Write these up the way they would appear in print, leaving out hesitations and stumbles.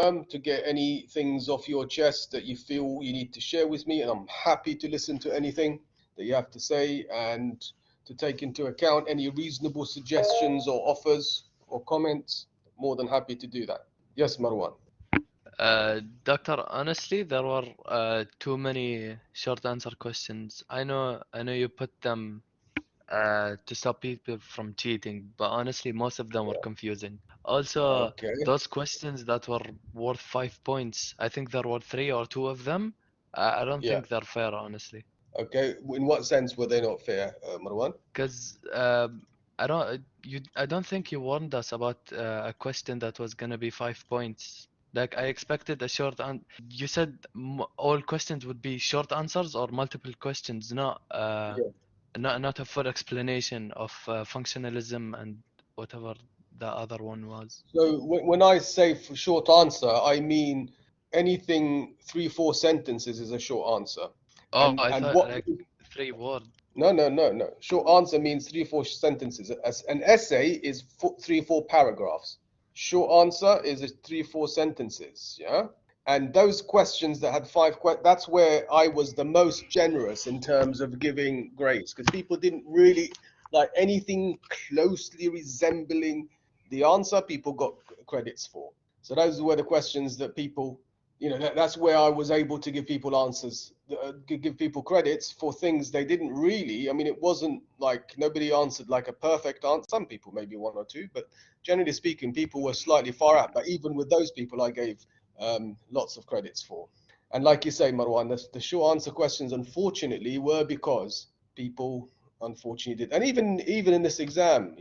to get any things off your chest that you feel you need to share with me, and I'm happy to listen to anything that you have to say and to take into account any reasonable suggestions or offers or comments. More than happy to do that. Yes, Marwan. Doctor, honestly, there were too many short answer questions. I know you put them to stop people from cheating, but honestly, most of them were confusing. Also, Okay. those questions that were worth 5 points, I think there were three or two of them. I don't Yeah. think they're fair, honestly, Okay. In what sense were they not fair, Marwan? because I don't think you warned us about a question that was gonna be 5 points. Like I expected a short an you said all questions would be short answers or multiple questions, Yeah. not a full explanation of functionalism and whatever the other one was. So when I say for short answer, I mean anything 3, 4 sentences is a short answer. Oh, I And thought what? like 3 word. No, no, no, no. Short answer means 3, 4 sentences. As an essay is 3, 4 paragraphs. Short answer is 3, 4 sentences. Yeah. And those questions that had that's where I was the most generous in terms of giving grades because people didn't really like anything closely resembling the answer. People got credits for. So those were the questions that people, that's where I was able to give people answers, give people credits for things they didn't really. I mean, it wasn't like nobody answered like a perfect answer. Some people, maybe one or two, but generally speaking, people were slightly far out. But even with those people, I gave lots of credits for. And like you say, Marwan, the short answer questions, unfortunately, were because people unfortunately did. And even in this exam,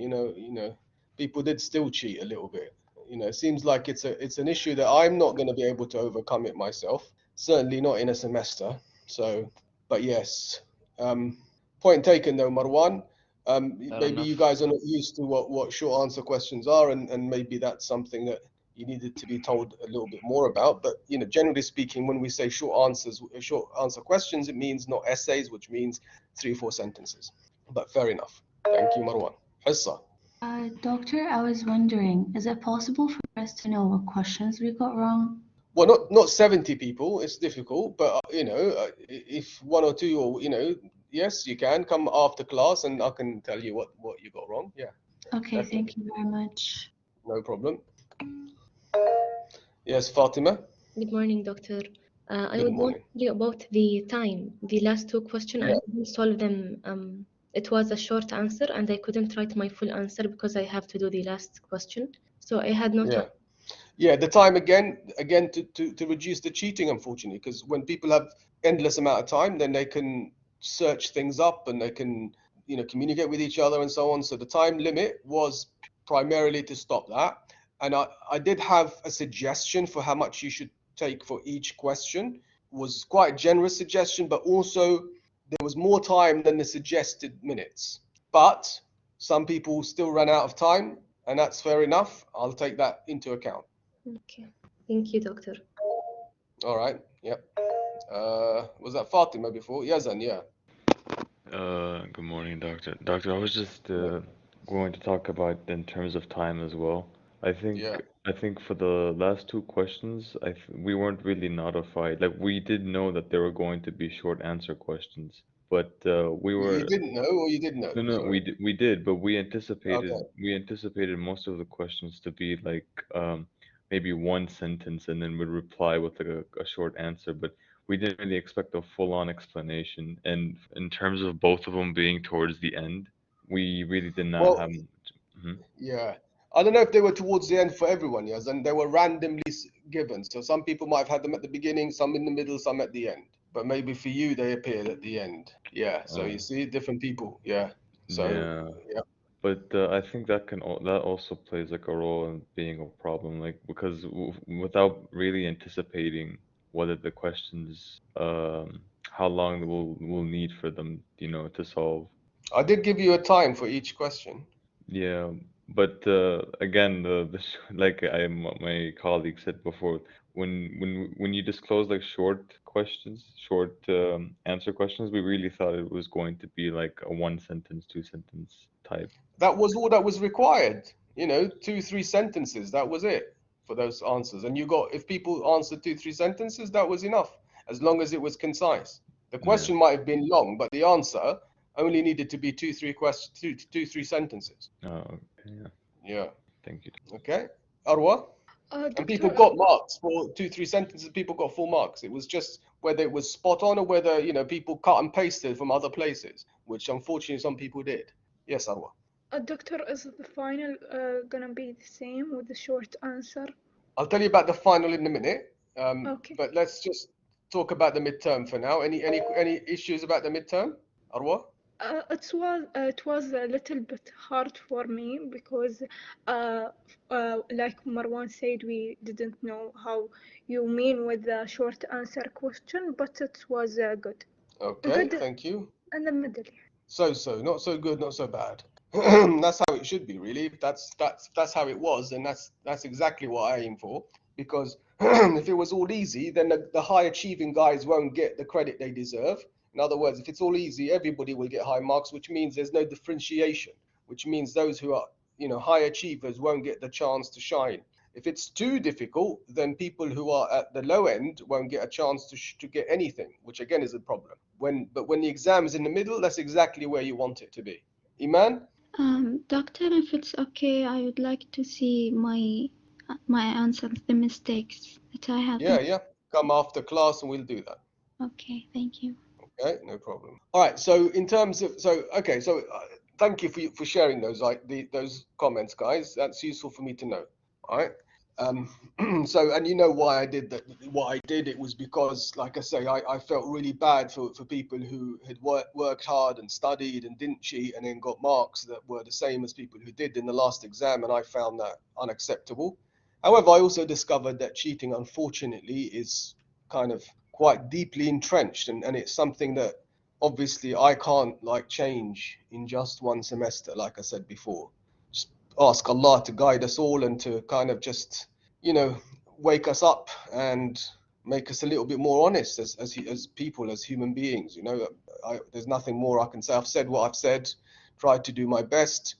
people did still cheat a little bit. It seems like it's an issue that I'm not going to be able to overcome it myself. Certainly not in a semester. So, but yes, um, point taken though, Marwan. Fair Maybe you enough. guys are not used to what short answer questions are, and maybe that's something that you needed to be told a little bit more about. But generally speaking, when we say short answer questions, it means not essays, which means 3, 4 sentences. But fair enough. Thank you, Marwan. Hissa. Doctor, I was wondering, is it possible for us to know what questions we got wrong? Well, not 70 people. It's difficult, but if one or two, or yes, you can come after class, and I can tell you what you got wrong. Yeah, Okay, definitely, thank you very much. no problem. Yes, Fatima. Good morning, doctor. I Good would want morning. to tell you about the time. The last two questions, I Yeah, couldn't solve them. It was a short answer, and I couldn't write my full answer because I have to do the last question. So I had no yeah, time. yeah. The time again to reduce the cheating, unfortunately, because when people have endless amount of time, then they can search things up and they can communicate with each other and so on. So the time limit was primarily to stop that. And I did have a suggestion for how much you should take for each question. It was quite a generous suggestion, but also there was more time than the suggested minutes. But some people still ran out of time, and that's fair enough. I'll take that into account. Okay. Thank you, doctor. All right. Yep. Was that Fatima before? Yazan, yeah. Good morning, Doctor. Doctor, I was just going to talk about in terms of time as well. I Yeah. think I think for the last two questions, we weren't really notified. Like we did know that there were going to be short answer questions, but we You were didn't know, or you did know? no, no, Sorry. we did, but Okay. we anticipated most of the questions to be like maybe one sentence and then would reply with like a short answer, but we didn't really expect a full-on explanation. And in terms of both of them being towards the end, we really did not Well, have. Mhm. yeah. I don't know if they were towards the end for everyone, yes, and they were randomly given. So some people might have had them at the beginning, some in the middle, some at the end. But maybe for you, they appeared at the end. Yeah. So you Uh, see, different people. Yeah. So yeah, yeah. but I think that also plays like a role in being a problem, like because without really anticipating whether the questions, how long we'll need for them, to solve. I did give you a time for each question. Yeah, but again, like my colleague said before, when you disclose like short questions, short answer questions, we really thought it was going to be like a one sentence, two sentence type. That was all that was required. 2, 3 sentences. That was it for those answers. And you got, if people answered 2-3 sentences, that was enough, as long as it was concise. The question might have been long, but the answer only needed to be 2-3 sentences. Oh, okay, yeah. Yeah. Thank you. Okay. Arwa? And Doctor, people got marks for 2-3 sentences. People got full marks. It was just whether it was spot on or whether, you know, people cut and pasted from other places, which unfortunately some people did. Yes, Arwa. Doctor, is the final gonna be the same with the short answer? I'll tell you about the final in a minute. Okay. But let's just talk about the midterm for now. Any issues about the midterm, Arwa? It was a little bit hard for me because, like Marwan said, we didn't know how you mean with the short answer question, but it was good. Okay, Good thank you. in the middle. So, not so good, not so bad. That's how it should be, really. That's how it was, and that's exactly what I aim for. Because if it was all easy, then the high achieving guys won't get the credit they deserve. In other words, if it's all easy, everybody will get high marks, which means there's no differentiation, which means those who are, you know, high achievers won't get the chance to shine. If it's too difficult, then people who are at the low end won't get a chance to get anything, which again is a problem. But when the exam is in the middle, that's exactly where you want it to be. Iman? Doctor, if it's okay, I would like to see my answers, the mistakes that I have. Yeah. Come after class and we'll do that. Okay, thank you. Okay, no problem. All right. So in terms of thank you for sharing those those comments, guys. That's useful for me to know. All right. So, and you know why I did that. What I did, it was because, like I say, I felt really bad for people who had worked hard and studied and didn't cheat and then got marks that were the same as people who did in the last exam, and I found that unacceptable. However, I also discovered that cheating, unfortunately, is kind of quite deeply entrenched, and it's something that obviously I can't like change in just one semester, like I said before. Just ask Allah to guide us all and to kind of just, you know, wake us up and make us a little bit more honest as people, as human beings. You know, there's nothing more I can say. I've said what I've said, tried to do my best,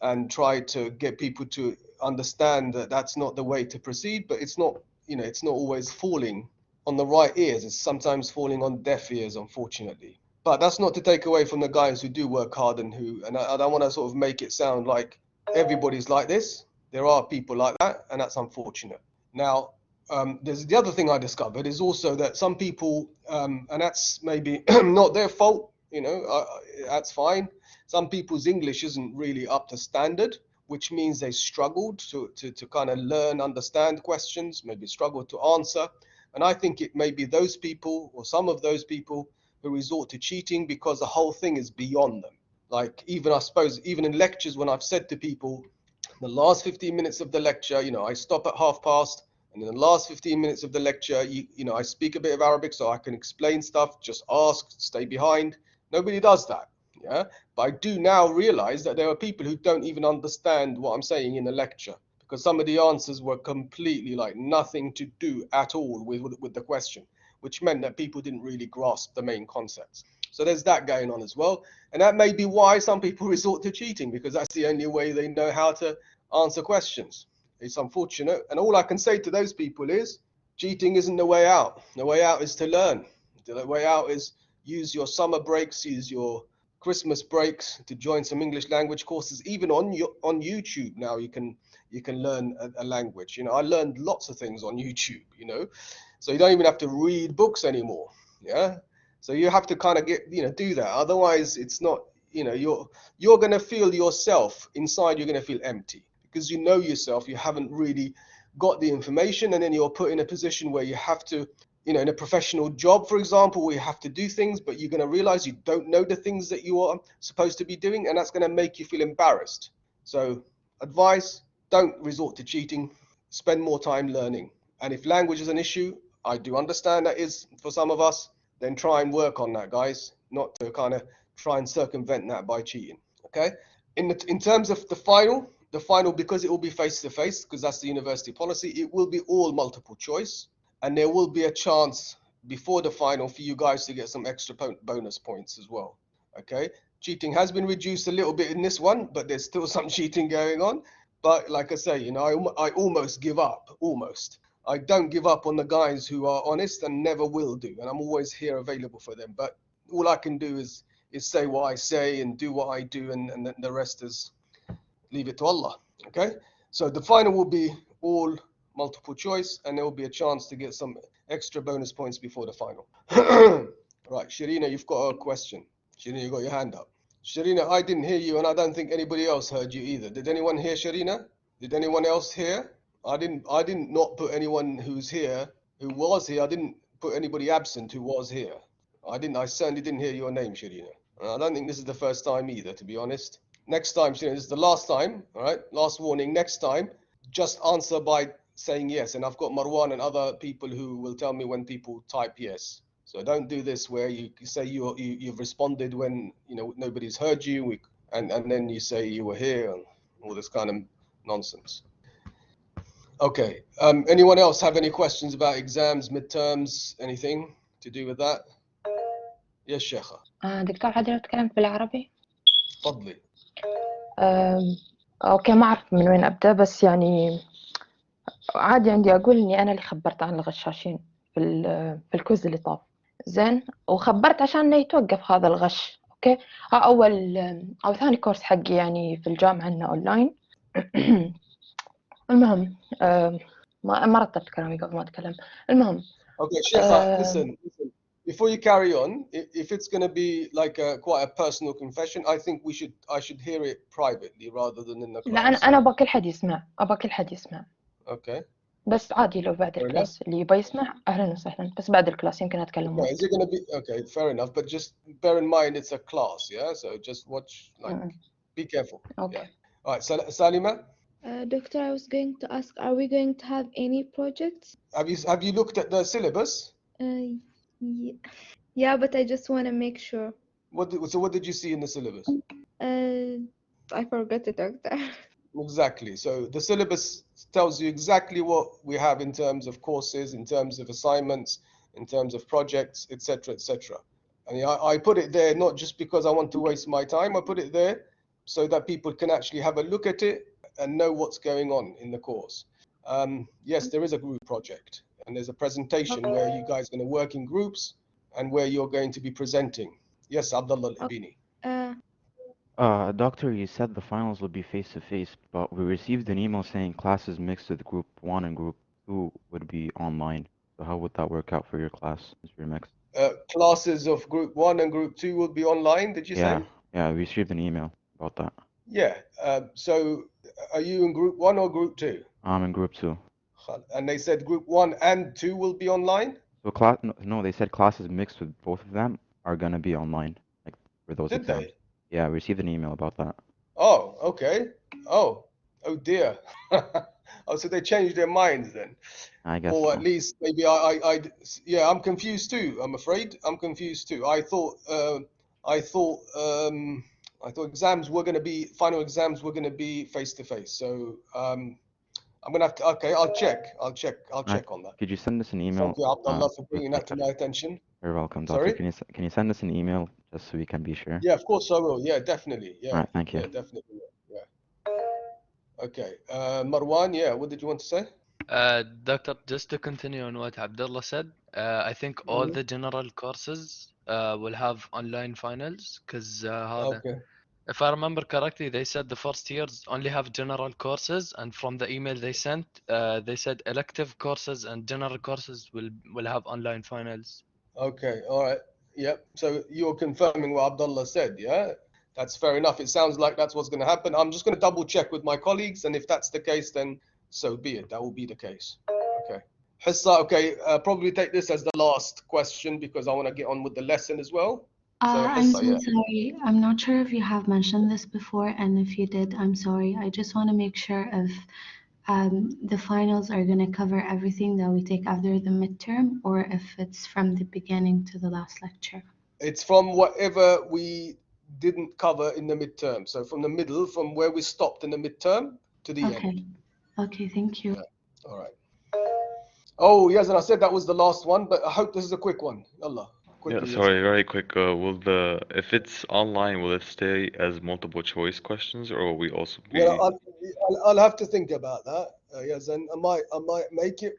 and tried to get people to understand that that's not the way to proceed. But it's not, you know, it's not always falling on the right ears. It's sometimes falling on deaf ears, unfortunately. But that's not to take away from the guys who do work hard and I don't want to sort of make it sound like everybody's like this. There are people like that, and that's unfortunate. Now, there's the other thing I discovered is also that some people, and that's maybe not their fault, you know, that's fine. Some people's English isn't really up to standard, which means they struggled to kind of learn, understand questions, maybe struggled to answer. And I think it may be those people or some of those people who resort to cheating because the whole thing is beyond them. Like even, I suppose, even in lectures, when I've said to people, the last 15 minutes of the lecture, you know, I stop at 1:30, and in the last 15 minutes of the lecture, you know, I speak a bit of Arabic so I can explain stuff, just ask, stay behind. Nobody does that, yeah? But I do now realize that there are people who don't even understand what I'm saying in a lecture, because some of the answers were completely like nothing to do at all with the question, which meant that people didn't really grasp the main concepts. So there's that going on as well. And that may be why some people resort to cheating, because that's the only way they know how to answer questions. It's unfortunate. And all I can say to those people is cheating isn't the way out. The way out is to learn. The way out is use your summer breaks, use your Christmas breaks to join some English language courses. Even on YouTube now, you can learn a language. You know, I learned lots of things on YouTube, you know, so you don't even have to read books anymore. Yeah. So you have to kind of do that. Otherwise, it's not, you know, you're going to feel yourself inside. You're going to feel empty because you know yourself. You haven't really got the information, and then you're put in a position where you have to, you know, in a professional job, for example, where you have to do things, but you're going to realize you don't know the things that you are supposed to be doing, and that's going to make you feel embarrassed. So advice, don't resort to cheating. Spend more time learning. And if language is an issue, I do understand that is for some of us, then try and work on that, guys, not to kind of try and circumvent that by cheating. Okay. In terms of the final, because it will be face-to-face, because that's the university policy, it will be all multiple choice, and there will be a chance before the final for you guys to get some extra bonus points as well. Okay. Cheating has been reduced a little bit in this one, but there's still some cheating going on. But like I say, I almost give up, almost. I don't give up on the guys who are honest and never will do. And I'm always here available for them. But all I can do is say what I say and do what I do. And then the rest is leave it to Allah. Okay. So the final will be all multiple choice, and there will be a chance to get some extra bonus points before the final. Right, Sharina, you've got a question. Sharina, you got your hand up. Sharina, I didn't hear you, and I don't think anybody else heard you either. Did anyone hear Sharina? Did anyone else hear? I didn't not put anyone who's here, who was here. I didn't put anybody absent who was here. I certainly didn't hear your name, Sharina. And I don't think this is the first time either, to be honest. Next time, Sharina, this is the last time, all right? Last warning, next time, just answer by saying yes. And I've got Marwan and other people who will tell me when people type yes. So don't do this where you say you've responded when nobody's heard you, and then you say you were here and all this kind of nonsense. Okay. Anyone else have any questions about exams, midterms, anything to do with that? Yes, Sheikha. دكتور عادل لو تكلمت بالعربي. تفضلي. اوكي ما اعرف من وين ابدا، بس يعني عادي عندي اقول اني انا اللي خبرت عن الغشاشين في الكوز اللي طاف. زين، وخبرت عشان انه يتوقف هذا الغش. اوكي، اول او ثاني كورس حقي يعني في الجامعه انه اونلاين. المهم ما رتبت كلامي قبل ما اتكلم. المهم Okay, Sheikha, listen. Before you carry on, if it's going to be like quite a personal confession, I think I should hear it privately rather than in the class. لا انا ابغى كل حد يسمع، ابغى كل حد يسمع. Okay. بس عادي لو بعد الكلاس اللي يبغى يسمع اهلا وسهلا، بس بعد الكلاس يمكن اتكلم. Okay, is it going to be okay? Fair enough, but just bear in mind it's a class, yeah. So just watch, like, be careful. Okay. Yeah. All right, Salima. Doctor, I was going to ask, are we going to have any projects? Have you looked at the syllabus? Yeah, but I just want to make sure. What did you see in the syllabus? I forgot it, Doctor. Exactly. So the syllabus tells you exactly what we have in terms of courses, in terms of assignments, in terms of projects, etc., etc. And I put it there not just because I want to waste my time. I put it there so that people can actually have a look at it and know what's going on in the course. Yes, there is a group project, and there's a presentation where you guys are going to work in groups and where you're going to be presenting. Yes, Abdullah Al-Ibini. Doctor, you said the finals will be face-to-face, but we received an email saying classes mixed with Group 1 and Group 2 would be online. So how would that work out for your class, Mr. Mix? Classes of Group 1 and Group 2 will be online, did you say? Yeah, we received an email about that. Yeah. So are you in Group 1 or Group 2? I'm in Group 2. And they said Group 1 and 2 will be online? So no, they said classes mixed with both of them are going to be online, like for those exams. Did they? Yeah, we received an email about that. Oh, okay. Oh dear. Oh, so they changed their minds then. I guess. Or so. at least maybe yeah, I'm confused too. I'm afraid I'm confused too. I thought final exams were going to be face to face. So I'm going to have to. Okay, I'll check on that. Could you send us an email? Thank you, Abdullah, for bringing that to my attention. You're welcome, Doctor. Sorry? Can you send us an email just so we can be sure? Yeah, of course I will. Yeah, definitely. Yeah. All right, thank you. Yeah, definitely. Yeah. Okay. Marwan, yeah, what did you want to say? Doctor, just to continue on what Abdullah said, I think all the general courses will have online finals because Okay. if I remember correctly, they said the first years only have general courses, and from the email they sent, they said elective courses and general courses will have online finals. Okay, all right. Yep. So you're confirming what Abdullah said, yeah? That's fair enough. It sounds like that's what's going to happen. I'm just going to double check with my colleagues, and if that's the case, then so be it. That will be the case. Okay. Hissa, okay, probably take this as the last question because I want to get on with the lesson as well. I'm so sorry. I'm not sure if you have mentioned this before, and if you did, I'm sorry. I just want to make sure if the finals are going to cover everything that we take after the midterm, or if it's from the beginning to the last lecture. It's from whatever we didn't cover in the midterm. So from the middle, from where we stopped in the midterm to the end. Okay, thank you. Yeah. All right. Oh, yes, and I said that was the last one, but I hope this is a quick one. Allah. Yeah, sorry, very quick. If it's online, will it stay as multiple choice questions, or will we also be? Well, I'll have to think about that. Yes, and I might make it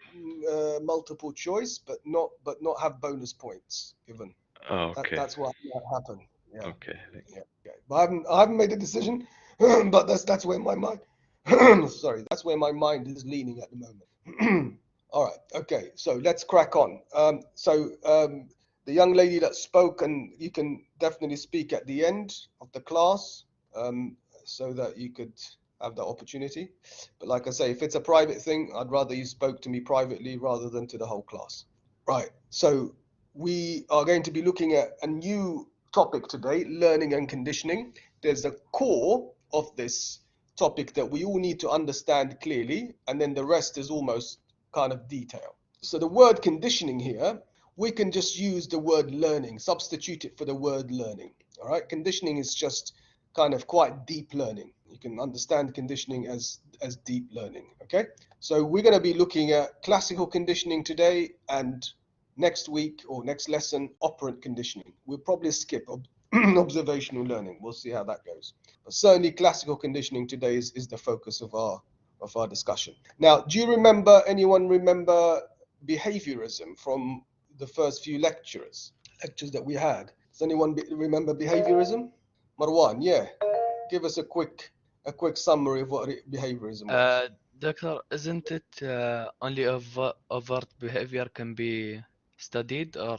multiple choice, but not have bonus points given. Oh, okay. That's what might happen. Yeah. Okay. Yeah. Okay. But I haven't made a decision, but that's where my mind. Sorry, that's where my mind is leaning at the moment. All right. Okay. So let's crack on. The young lady that spoke, and you can definitely speak at the end of the class, so that you could have that opportunity. But like I say, if it's a private thing, I'd rather you spoke to me privately rather than to the whole class. Right. So we are going to be looking at a new topic today, learning and conditioning. There's a core of this topic that we all need to understand clearly, and then the rest is almost kind of detail. So the word conditioning here, we can just use the word learning, substitute it for the word learning. All right, conditioning is just kind of quite deep learning. You can understand conditioning as deep learning. Okay, so we're going to be looking at classical conditioning today, and next week or next lesson, operant conditioning. We'll probably skip observational learning. We'll see how that goes. But certainly classical conditioning today is the focus of our discussion. Now, do you remember, anyone remember behaviorism from the first few lectures that we had? Does anyone remember behaviorism? Marwan, yeah. Give us a quick summary of what behaviorism was. Doctor, isn't it only overt behavior can be studied, or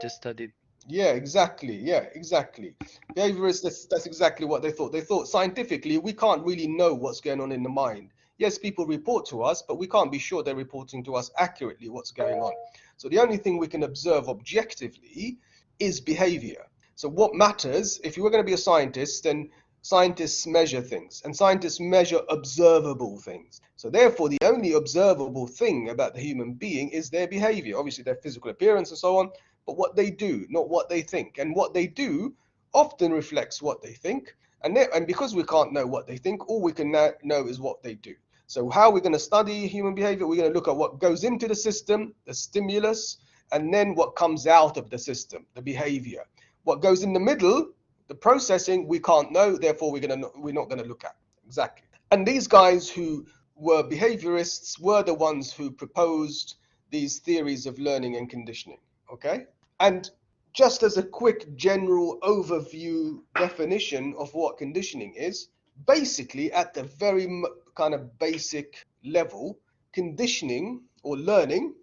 just studied? Yeah, exactly. Yeah, exactly. Behaviorists, that's exactly what they thought. They thought scientifically, we can't really know what's going on in the mind. Yes, people report to us, but we can't be sure they're reporting to us accurately what's going on. So the only thing we can observe objectively is behavior. So what matters, if you were going to be a scientist, then scientists measure things, and scientists measure observable things. So therefore, the only observable thing about the human being is their behavior, obviously their physical appearance and so on, but what they do, not what they think. And what they do often reflects what they think. And because we can't know what they think, all we can know is what they do. So how we're going to study human behavior, we're going to look at what goes into the system, the stimulus, and then what comes out of the system, the behavior. What goes in the middle, the processing, we can't know, therefore we're not going to look at. Exactly. And these guys who were behaviorists were the ones who proposed these theories of learning and conditioning. Okay? And just as a quick general overview definition of what conditioning is, basically at the very kind of basic level, conditioning or learning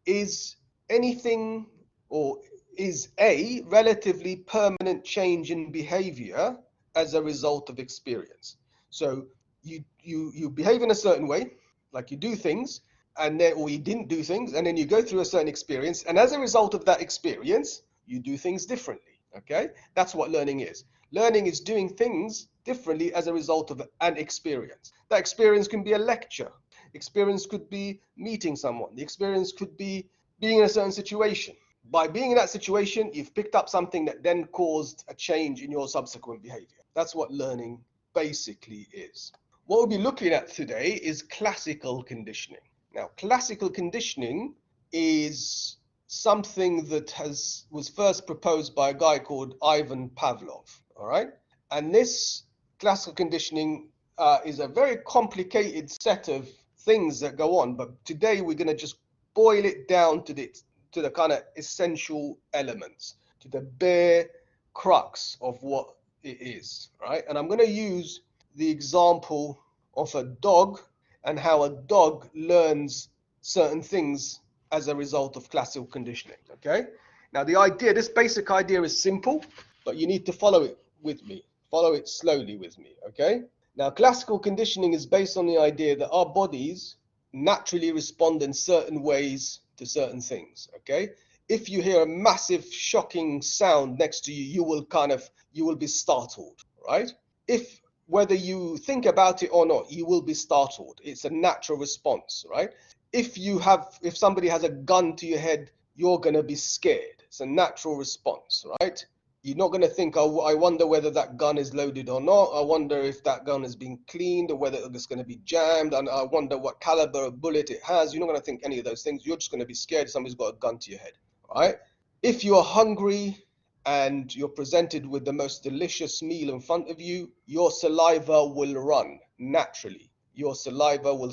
is anything, or is a relatively permanent change in behavior as a result of experience. So you behave in a certain way, like you do things, and then, or you didn't do things, and then you go through a certain experience, and as a result of that experience, you do things differently. Okay, that's what learning is. Learning is doing things differently as a result of an experience. That experience can be a lecture. Experience could be meeting someone. The experience could be being in a certain situation. By being in that situation, you've picked up something that then caused a change in your subsequent behavior. That's what learning basically is. What we'll be looking at today is classical conditioning. Now, classical conditioning is something that was first proposed by a guy called Ivan Pavlov. All right, and this classical conditioning is a very complicated set of things that go on. But today we're going to just boil it down to the kind of essential elements, to the bare crux of what it is. Right, and I'm going to use the example of a dog and how a dog learns certain things as a result of classical conditioning. Okay, now this basic idea is simple, but you need to follow it with me, follow it slowly with me. Okay, now classical conditioning is based on the idea that our bodies naturally respond in certain ways to certain things. Okay, if you hear a massive shocking sound next to you, you will be startled, right? Whether you think about it or not, you will be startled. It's a natural response, right? If somebody has a gun to your head, you're going to be scared. It's a natural response, right? You're not going to think, oh, I wonder whether that gun is loaded or not. I wonder if that gun has been cleaned, or whether it's going to be jammed. And I wonder what caliber of bullet it has. You're not going to think any of those things. You're just going to be scared somebody's got a gun to your head, right? If you're hungry and you're presented with the most delicious meal in front of you, your saliva will run naturally. Your saliva will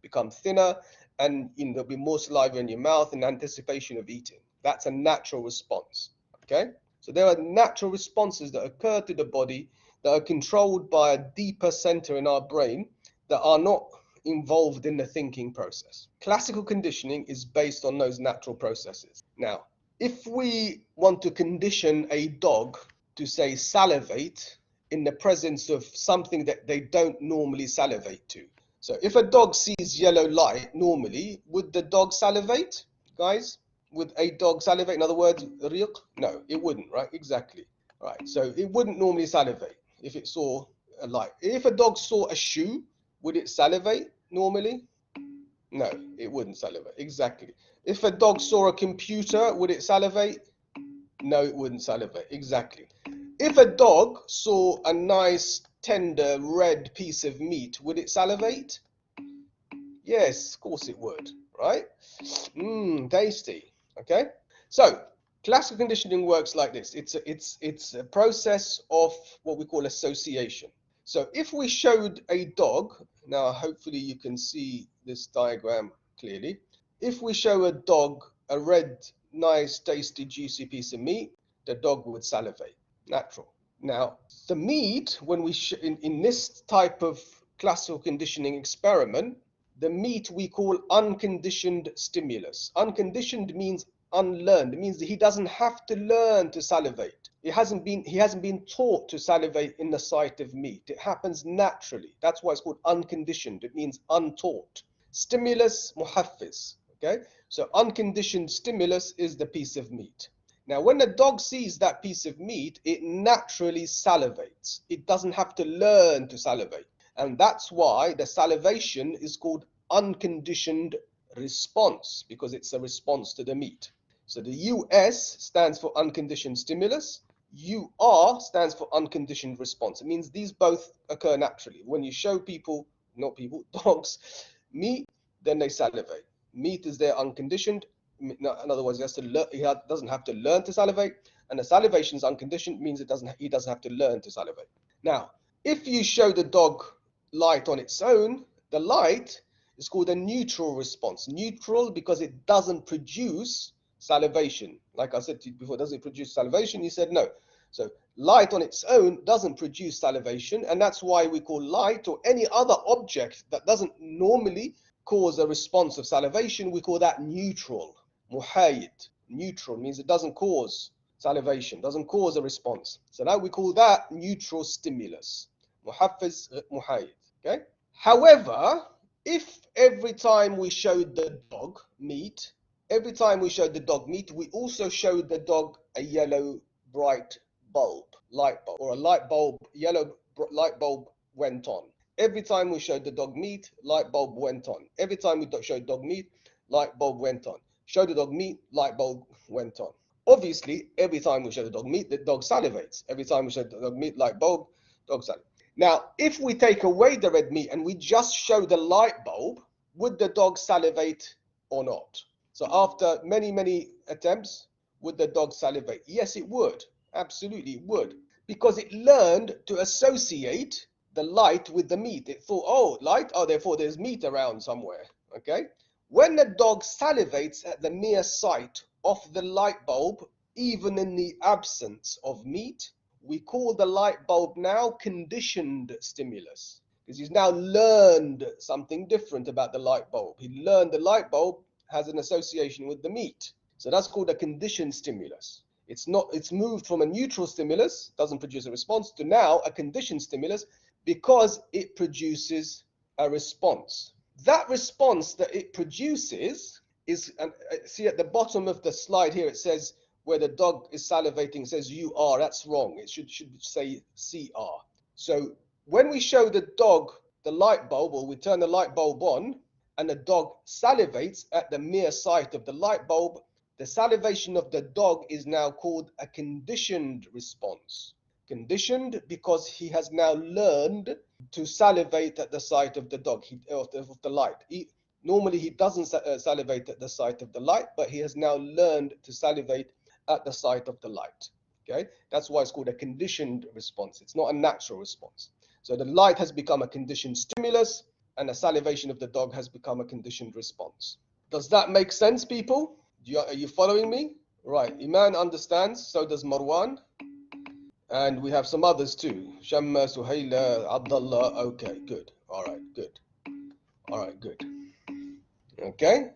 become thinner, and there'll be more saliva in your mouth in anticipation of eating. That's a natural response. Okay? So there are natural responses that occur to the body that are controlled by a deeper center in our brain that are not involved in the thinking process. Classical conditioning is based on those natural processes. Now, if we want to condition a dog to, say, salivate in the presence of something that they don't normally salivate to. So if a dog sees yellow light normally, would the dog salivate, guys? Would a dog salivate? In other words, riq? No, it wouldn't, right? Exactly. Right. So it wouldn't normally salivate if it saw a light. If a dog saw a shoe, would it salivate normally? No, it wouldn't salivate. Exactly. If a dog saw a computer, would it salivate? No, it wouldn't salivate. Exactly. If a dog saw a nice, tender, red piece of meat, would it salivate? Yes, of course it would, right? Tasty. Okay? So, classical conditioning works like this. It's a process of what we call association. So if we showed a dog, now hopefully you can see this diagram clearly. If we show a dog a red, nice, tasty, juicy piece of meat, the dog would salivate. Natural. Now, the meat, when we in this type of classical conditioning experiment, the meat we call unconditioned stimulus. Unconditioned means unlearned. It means that he doesn't have to learn to salivate. He hasn't been taught to salivate in the sight of meat. It happens naturally. That's why it's called unconditioned. It means untaught. Stimulus muhaffiz. Okay? So unconditioned stimulus is the piece of meat. Now, when the dog sees that piece of meat, it naturally salivates. It doesn't have to learn to salivate. And that's why the salivation is called unconditioned response, because it's a response to the meat. So the US stands for unconditioned stimulus. UR stands for unconditioned response. It means these both occur naturally. When you show people, not people, dogs, meat, then they salivate. Meat is there unconditioned. In other words, he doesn't have to learn to salivate. And the salivation is unconditioned, means he doesn't have to learn to salivate. Now, if you show the dog light on its own, the light is called a neutral response. Neutral because it doesn't produce salivation. Like I said to you before, does it produce salivation? You said no. So light on its own doesn't produce salivation, and that's why we call light or any other object that doesn't normally cause a response of salivation, we call that neutral. Muhayyid. Neutral means it doesn't cause salivation, doesn't cause a response. So now we call that neutral stimulus. Muhaffiz, muhayyid. Okay? However, if every time we showed the dog meat, we also showed the dog a yellow bright bulb, light bulb, or a light bulb, yellow light bulb went on. Every time we showed the dog meat, light bulb went on. Every time we showed dog meat, light bulb went on. Show the dog meat, light bulb went on. Obviously, every time we show the dog meat, the dog salivates. Every time we show the dog meat, light bulb, dog salivates. Now, if we take away the red meat and we just show the light bulb, would the dog salivate or not? So after many, many attempts, would the dog salivate? Yes, it would. Absolutely, it would. Because it learned to associate the light with the meat. It thought, oh, light, oh, therefore there's meat around somewhere. Okay? When the dog salivates at the mere sight of the light bulb, even in the absence of meat, we call the light bulb now conditioned stimulus, because he's now learned something different about the light bulb. He learned the light bulb has an association with the meat. So that's called a conditioned stimulus. It's moved from a neutral stimulus, doesn't produce a response, to now a conditioned stimulus because it produces a response. That response that it produces is, see at the bottom of the slide here, it says where the dog is salivating, it says you are. That's wrong. It should say CR. So when we show the dog the light bulb, or we turn the light bulb on, and the dog salivates at the mere sight of the light bulb, the salivation of the dog is now called a conditioned response. Conditioned because he has now learned to salivate at the sight of the dog, of the light. Normally he doesn't salivate at the sight of the light, but he has now learned to salivate at the sight of the light. Okay, that's why it's called a conditioned response. It's not a natural response. So the light has become a conditioned stimulus, and the salivation of the dog has become a conditioned response. Does that make sense, people? Are you following me? Right, Iman understands, so does Marwan. And we have some others too. Shamma, Suhaila, Abdullah. Okay, good. All right, good. All right, good. Okay,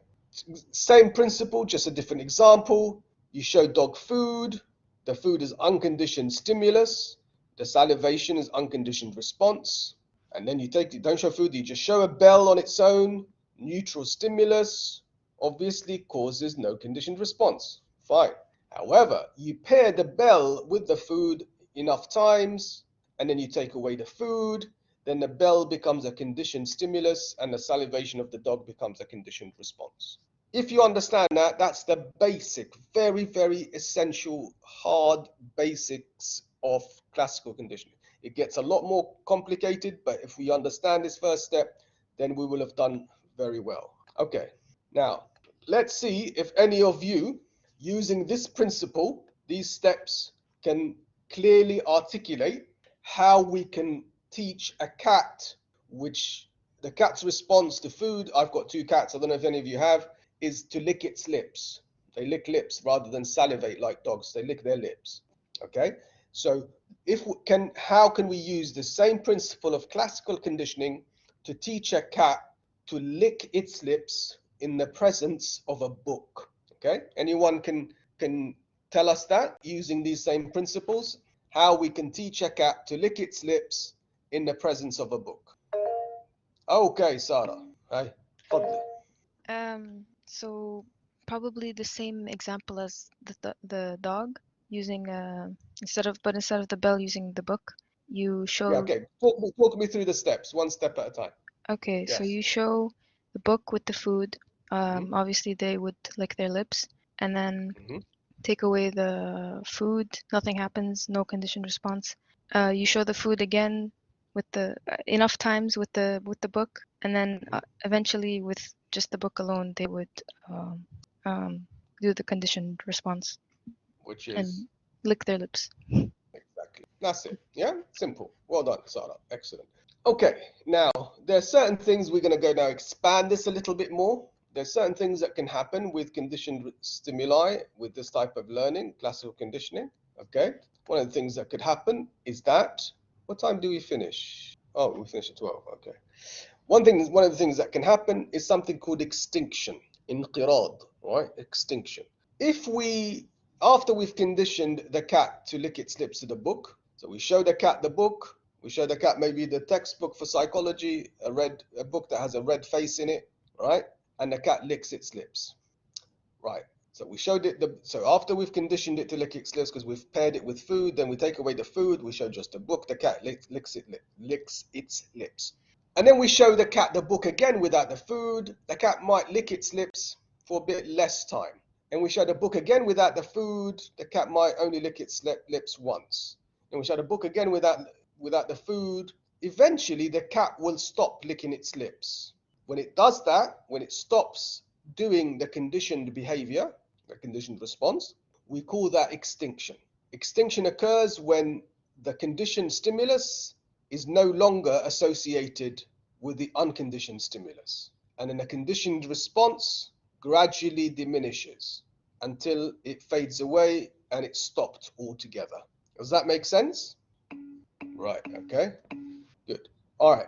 same principle, just a different example. You show dog food. The food is unconditioned stimulus. The salivation is unconditioned response. And then you don't show food, you just show a bell on its own. Neutral stimulus obviously causes no conditioned response. Fine. However, you pair the bell with the food enough times, and then you take away the food, then the bell becomes a conditioned stimulus and the salivation of the dog becomes a conditioned response. If you understand that, that's the basic, very, very essential, hard basics of classical conditioning. It gets a lot more complicated, but if we understand this first step, then we will have done very well. Okay, now let's see if any of you, using this principle, these steps, can clearly articulate how we can teach a cat, which the cat's response to food, I've got 2 cats, I don't know if any of you have, is to lick its lips. They lick lips rather than salivate like dogs. They lick their lips. Okay, so how can we use the same principle of classical conditioning to teach a cat to lick its lips in the presence of a book? Okay, anyone can tell us that using these same principles, how we can teach a cat to lick its lips in the presence of a book? Okay, Sarah. Hi. So probably the same example as the dog, using instead of the bell, using the book. You show. Yeah, okay. Talk me through the steps, one step at a time. Okay, Yes. so you show the book with the food. Obviously they would lick their lips, and then take away the food. Nothing happens. No conditioned response. You show the food again with the enough times with the book, and then eventually with just the book alone, they would do the conditioned response, which is and lick their lips. Exactly. That's it. Yeah, simple. Well done, Sarah. Excellent. Okay, now there are certain things we're going to go now expand this a little bit more. There's certain things that can happen with conditioned stimuli with this type of learning, classical conditioning. Okay, one of the things that could happen is that, what time do we finish? Oh, we finish at 12. Okay. One of the things that can happen is something called extinction, inqirad, right? Extinction. If after we've conditioned the cat to lick its lips to the book, so we show the cat the book, we show the cat maybe the textbook for psychology, a book that has a red face in it, right? And the cat licks its lips, right? So we showed it, so after we've conditioned it to lick its lips, because we've paired it with food, then we take away the food, we show just a book, the cat licks its lips. And then we show the cat the book again without the food, the cat might lick its lips for a bit less time. And we show the book again without the food, the cat might only lick its lips once. And we show the book again without the food, eventually the cat will stop licking its lips. When it does that, when it stops doing the conditioned behavior, the conditioned response, we call that extinction. Extinction occurs when the conditioned stimulus is no longer associated with the unconditioned stimulus. And then the conditioned response gradually diminishes until it fades away and it's stopped altogether. Does that make sense? Right, okay, good. All right.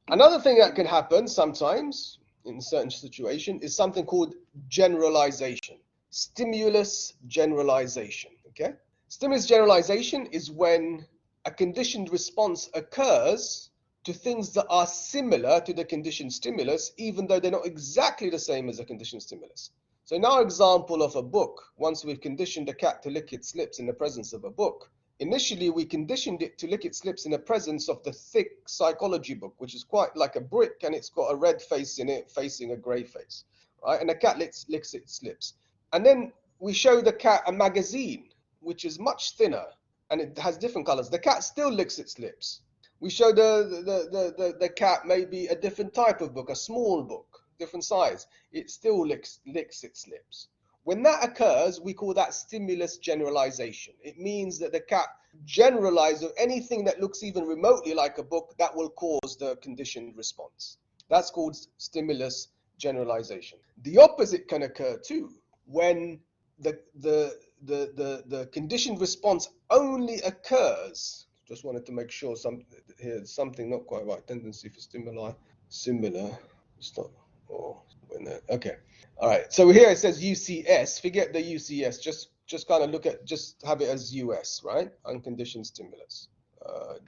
Another thing that can happen sometimes in certain situations is something called generalization. Stimulus generalization, okay? Stimulus generalization is when a conditioned response occurs to things that are similar to the conditioned stimulus, even though they're not exactly the same as a conditioned stimulus. So in our example of a book, once we've conditioned a cat to lick its lips in the presence of a book, initially we conditioned it to lick its lips in the presence of the thick psychology book, which is quite like a brick and it's got a red face in it facing a grey face, right? And the cat licks its lips. And then we show the cat a magazine, which is much thinner and it has different colors. The cat still licks its lips. We show the cat maybe a different type of book, a small book, different size. It still licks its lips. When that occurs, we call that stimulus generalization. It means that the cat generalizes anything that looks even remotely like a book that will cause the conditioned response. That's called stimulus generalization. The opposite can occur too, when the conditioned response only occurs. Just wanted to make sure something not quite right. Tendency for stimuli similar. Stop. Or when okay. All right. So here it says UCS. Forget the UCS. Just kind of look at, just have it as US, right? Unconditioned stimulus.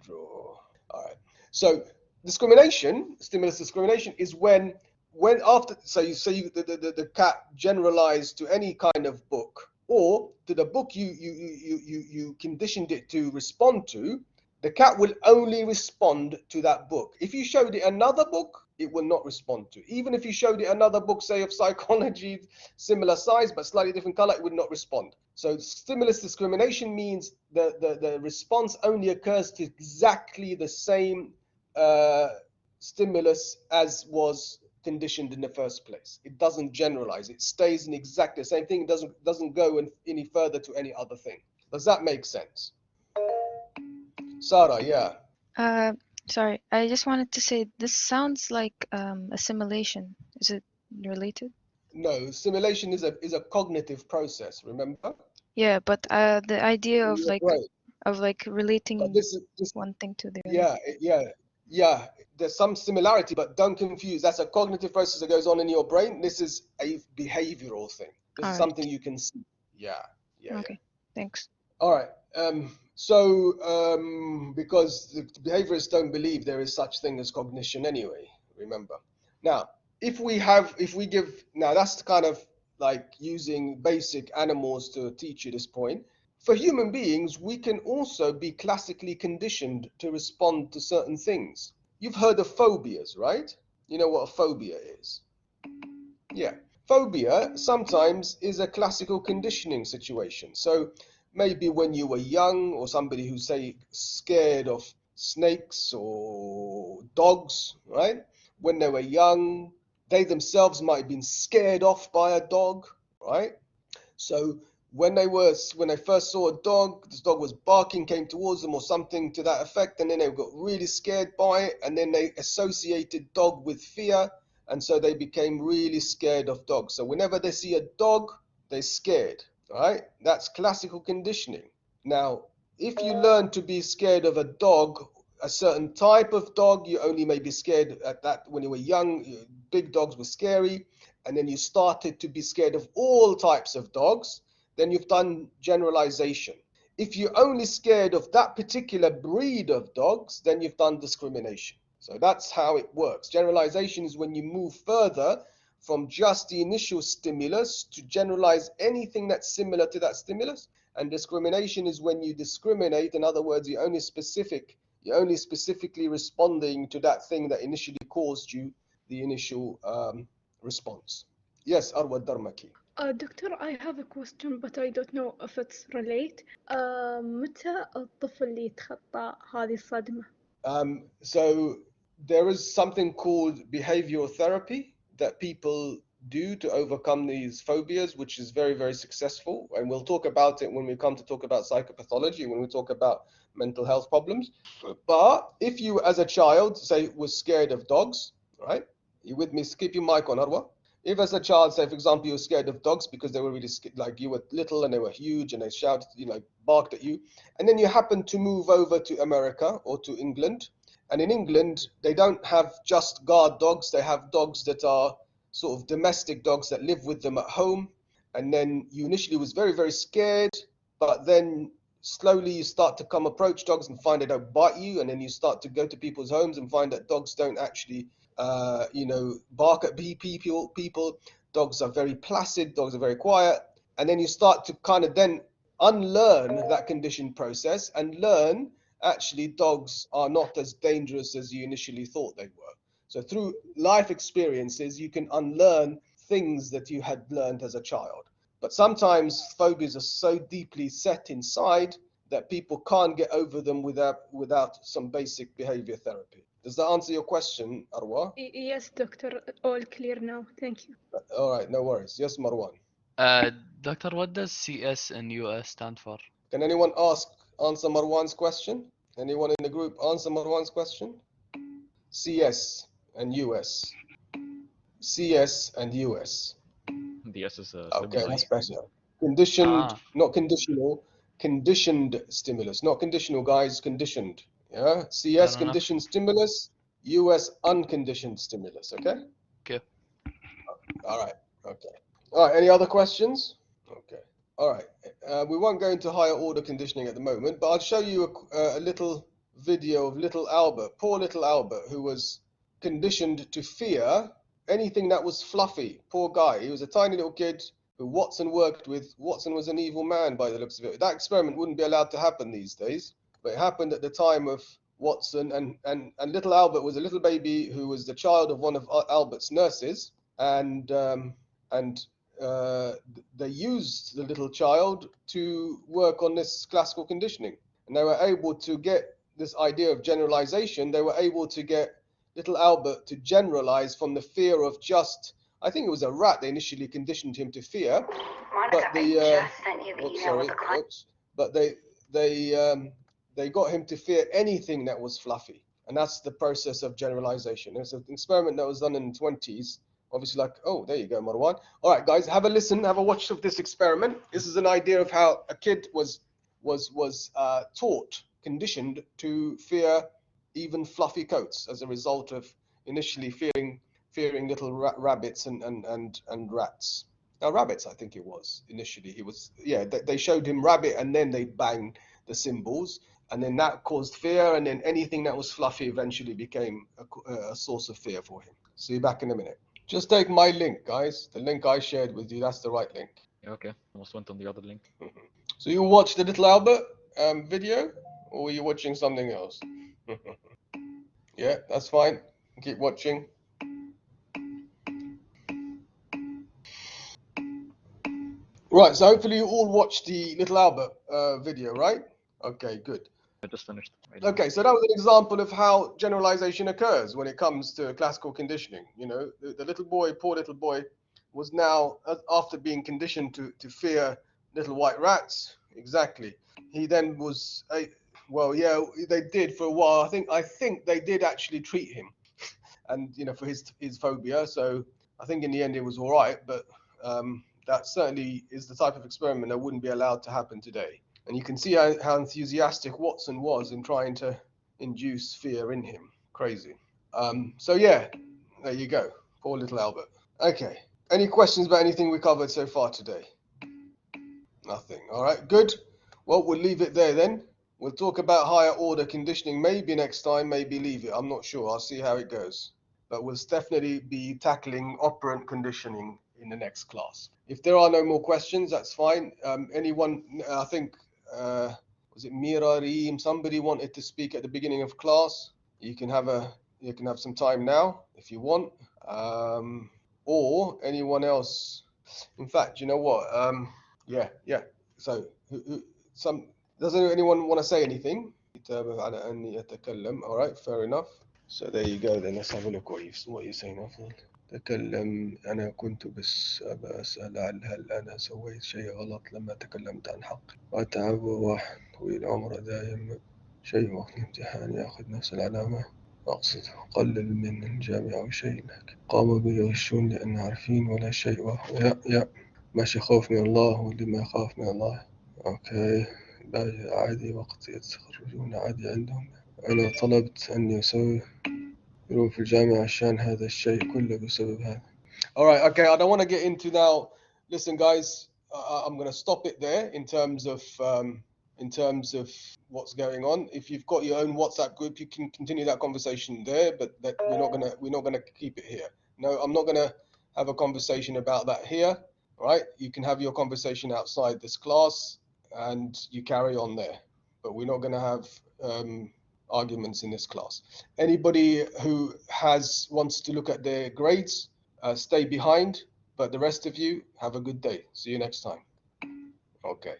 Draw. All right. So discrimination, stimulus discrimination, is when after, the cat generalized to any kind of book, or to the book you conditioned it to respond to, the cat will only respond to that book. If you showed it another book, it will not respond to. Even if you showed it another book, say of psychology, similar size but slightly different color, it would not respond. So stimulus discrimination means the response only occurs to exactly the same stimulus as was conditioned in the first place. It doesn't generalize. It stays in exactly the same thing. It doesn't go any further to any other thing. Does that make sense? Sarah, yeah. Sorry, I just wanted to say this sounds like assimilation. Is it related? No, simulation is a cognitive process, remember? Yeah, but the idea of right. Relating but this one thing to the other. Yeah. There's some similarity, but don't confuse. That's a cognitive process that goes on in your brain. This is a behavioral thing. This is something you can see. Yeah. Okay, thanks. All right. Because the behaviorists don't believe there is such thing as cognition anyway, remember. Now, if we give, now that's kind of like using basic animals to teach you this point. For human beings, we can also be classically conditioned to respond to certain things. You've heard of phobias, right? You know what a phobia is? Yeah. Phobia sometimes is a classical conditioning situation. So maybe when you were young, or somebody who's, say, scared of snakes or dogs, right? When they were young, they themselves might have been scared off by a dog, right? So when they first saw a dog, this dog was barking, came towards them or something to that effect, and then they got really scared by it, and then they associated dog with fear, and so they became really scared of dogs. So whenever they see a dog, they're scared, right? That's classical conditioning. Now, if you learn to be scared of a dog, a certain type of dog, you only may be scared at that when you were young. Big dogs were scary, and then you started to be scared of all types of dogs, then you've done generalization. If you're only scared of that particular breed of dogs, then you've done discrimination. So that's how it works. Generalization is when you move further from just the initial stimulus to generalize anything that's similar to that stimulus. And discrimination is when you discriminate. In other words, you're only specifically responding to that thing that initially caused you the initial response. Yes, Arwa Darmaki. Doctor, I have a question, but I don't know if it's relate. متى الطفل يتخطى هذه الصدمة؟ So there is something called behavioral therapy that people do to overcome these phobias, which is very, very successful. And we'll talk about it when we come to talk about psychopathology, when we talk about mental health problems. But if you, as a child, say, was scared of dogs, right? You with me? Keep your mic on, Arwa. If as a child, say, for example, you were scared of dogs because they were really like you were little and they were huge and they shouted, barked at you. And then you happen to move over to America or to England. And in England, they don't have just guard dogs. They have dogs that are sort of domestic dogs that live with them at home. And then you initially was very, very scared, but then slowly you start to approach dogs and find they don't bite you. And then you start to go to people's homes and find that dogs don't actually bark at people. Dogs are very placid, dogs are very quiet. And then you start to kind of then unlearn that conditioned process and learn actually dogs are not as dangerous as you initially thought they were. So through life experiences, you can unlearn things that you had learned as a child. But sometimes phobias are so deeply set inside that people can't get over them without some basic behavior therapy. Does that answer your question, Arwa? Yes, doctor. All clear now. Thank you. All right, no worries. Yes, Marwan. Doctor, what does CS and US stand for? Can anyone answer Marwan's question? Anyone in the group answer Marwan's question? CS and US. CS and US. The S is Okay, stimuli. that's better. Conditioned, Ah, not conditional. Conditioned stimulus, not conditional, guys. Conditioned. Yeah. CS fair enough. conditioned stimulus. US unconditioned stimulus. Okay. Okay. All right. Okay. All right. Any other questions? Okay. All right. We won't go into higher order conditioning at the moment, but I'll show you a little video of little Albert, poor little Albert, who was conditioned to fear anything that was fluffy. Poor guy. He was a tiny little kid who Watson worked with. Watson was an evil man by the looks of it. That experiment wouldn't be allowed to happen these days, but it happened at the time of Watson, and little Albert was a little baby who was the child of one of Albert's nurses, and they used the little child to work on this classical conditioning, and they were able to get this idea of generalization. They were able to get little Albert to generalize from the fear of just, I think it was a rat they initially conditioned him to fear, Monica, but the I just sent you the email with the client. but they got him to fear anything that was fluffy, and that's the process of generalization. It's an experiment that was done in the 20s. Obviously, like, oh, there you go, Marwan. All right, guys, have a listen, have a watch of this experiment. This is an idea of how a kid was taught, conditioned to fear even fluffy coats as a result of initially fearing little rabbits and rats. Now, rabbits, I think it was initially. He was, yeah. They showed him rabbit, and then they banged the symbols, and then that caused fear, and then anything that was fluffy eventually became a source of fear for him. See you back in a minute. Just take my link, guys. The link I shared with you, that's the right link. Yeah, okay. Almost went on the other link. So you watched the little Albert video, or were you watching something else? Yeah, that's fine. Keep watching. Right, so hopefully you all watched the little Albert video, right? Okay, good. I just finished. Okay, so that was an example of how generalization occurs when it comes to classical conditioning. You know, the little boy, poor little boy, was now, after being conditioned to fear little white rats, exactly. He then was, well, yeah, they did for a while. I think they did actually treat him, and you know, for his phobia. So I think in the end it was all right, but that certainly is the type of experiment that wouldn't be allowed to happen today. And you can see how enthusiastic Watson was in trying to induce fear in him. Crazy. So yeah, there you go. Poor little Albert. Okay. Any questions about anything we covered so far today? Nothing. All right, good. Well, we'll leave it there then. We'll talk about higher order conditioning maybe next time, maybe leave it. I'm not sure. I'll see how it goes. But we'll definitely be tackling operant conditioning in the next class. If there are no more questions, that's fine. Anyone, I think, was it Mira Reem? Somebody wanted to speak at the beginning of class. You can have some time now if you want. Or anyone else. In fact, you know what? Yeah. So, doesn't anyone want to say anything? All right, fair enough. So there you go then. Let's have a look what you're saying. تكلم أنا كنت بس أسأل هل أنا سويت شيء غلط لما تكلمت عن حق وأتعب واحد طويل عمره دايم شيء وقت الامتحان يأخذ نفس العلامة أقصد قلل من الجامعة أو شيء لك قاموا بيغشون لأن عارفين ولا شيء يا ماشي خوف من الله واللي ما يخاف من الله أوكي عادي وقت يتخرجون عادي عندهم أنا طلبت أني أسوي في الجامعة عشان هذا الشيء كله بسبب هذا. All right, okay, I don't want to get into now. Listen, guys, I'm going to stop it there in terms of what's going on. If you've got your own WhatsApp group, you can continue that conversation there, but we're not gonna keep it here. No, I'm not going to have a conversation about that here. All right, you can have your conversation outside this class, and you carry on there. But we're not going to have arguments in this class. Anybody who wants to look at their grades, stay behind, but the rest of you have a good day. See you next time. Okay,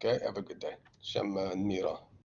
have a good day. Shamma and Mira.